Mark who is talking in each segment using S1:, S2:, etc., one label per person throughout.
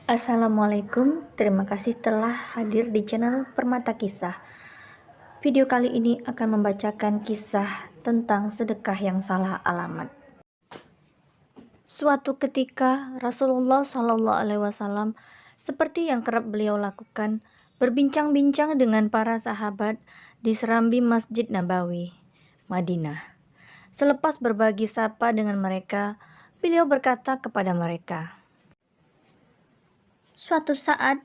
S1: Assalamualaikum, terima kasih telah hadir di channel Permata Kisah. Video kali ini akan membacakan kisah tentang sedekah yang salah alamat. Suatu ketika Rasulullah SAW, seperti yang kerap beliau lakukan, berbincang-bincang dengan para sahabat di serambi Masjid Nabawi, Madinah. Selepas berbagi sapa dengan mereka, beliau berkata kepada mereka, "Suatu saat,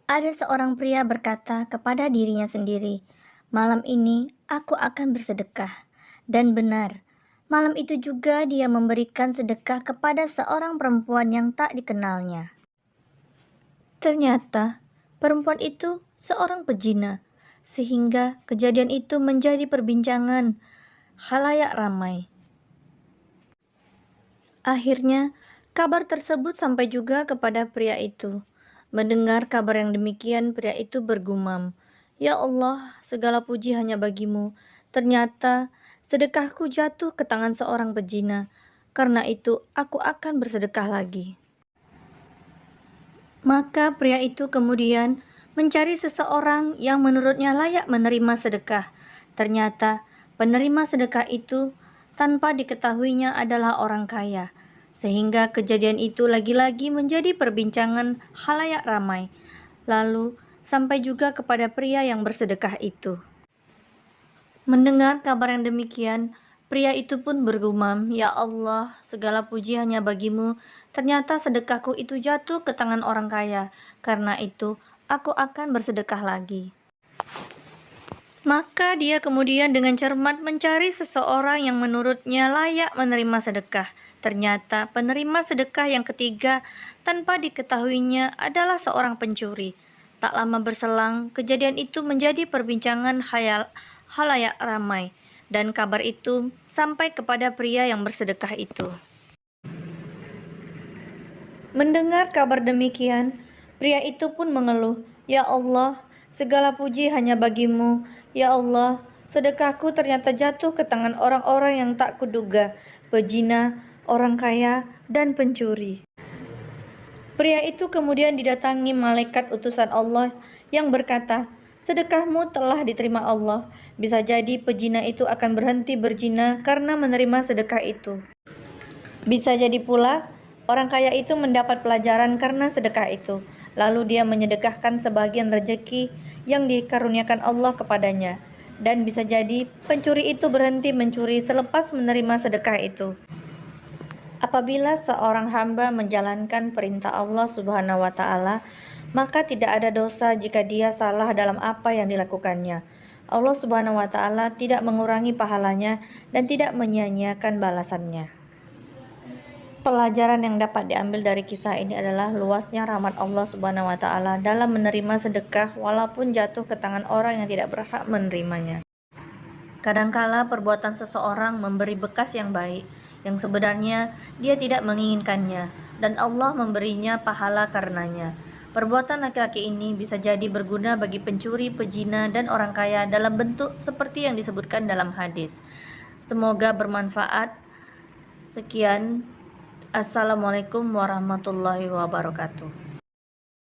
S1: ada seorang pria berkata kepada dirinya sendiri, 'Malam ini aku akan bersedekah.' Dan benar, malam itu juga dia memberikan sedekah kepada seorang perempuan yang tak dikenalnya. Ternyata, perempuan itu seorang pezina, sehingga kejadian itu menjadi perbincangan khalayak ramai. Akhirnya, kabar tersebut sampai juga kepada pria itu. Mendengar kabar yang demikian, pria itu bergumam, 'Ya Allah, segala puji hanya bagimu. Ternyata sedekahku jatuh ke tangan seorang pezina. Karena itu aku akan bersedekah lagi.' Maka pria itu kemudian mencari seseorang yang menurutnya layak menerima sedekah. Ternyata penerima sedekah itu tanpa diketahuinya adalah orang kaya, sehingga kejadian itu lagi-lagi menjadi perbincangan khalayak ramai, lalu sampai juga kepada pria yang bersedekah itu. Mendengar kabar yang demikian, pria itu pun bergumam, 'Ya Allah, segala puji hanya bagimu. Ternyata sedekahku itu jatuh ke tangan orang kaya. Karena itu aku akan bersedekah lagi.' Maka dia kemudian dengan cermat mencari seseorang yang menurutnya layak menerima sedekah. Ternyata penerima sedekah yang ketiga tanpa diketahuinya adalah seorang pencuri. Tak lama berselang, kejadian itu menjadi perbincangan khalayak ramai, dan kabar itu sampai kepada pria yang bersedekah itu. Mendengar kabar demikian, pria itu pun mengeluh, 'Ya Allah, segala puji hanya bagimu. Ya Allah, sedekahku ternyata jatuh ke tangan orang-orang yang tak kuduga, pezina, orang kaya, dan pencuri.' Pria itu kemudian didatangi malaikat utusan Allah yang berkata, 'Sedekahmu telah diterima Allah. Bisa jadi pezina itu akan berhenti berzina karena menerima sedekah itu. Bisa jadi pula orang kaya itu mendapat pelajaran karena sedekah itu, lalu dia menyedekahkan sebagian rezeki yang dikaruniakan Allah kepadanya. Dan bisa jadi pencuri itu berhenti mencuri selepas menerima sedekah itu.' Apabila seorang hamba menjalankan perintah Allah Subhanahu wa Ta'ala, maka tidak ada dosa jika dia salah dalam apa yang dilakukannya. Allah Subhanahu wa Ta'ala tidak mengurangi pahalanya dan tidak menyia-nyiakan balasannya. Pelajaran yang dapat diambil dari kisah ini adalah luasnya rahmat Allah Subhanahu wa Ta'ala dalam menerima sedekah walaupun jatuh ke tangan orang yang tidak berhak menerimanya. Kadangkala perbuatan seseorang memberi bekas yang baik, yang sebenarnya dia tidak menginginkannya, dan Allah memberinya pahala karenanya. Perbuatan laki-laki ini bisa jadi berguna bagi pencuri, pezina, dan orang kaya dalam bentuk seperti yang disebutkan dalam hadis. Semoga bermanfaat. Sekian. Assalamualaikum warahmatullahi wabarakatuh.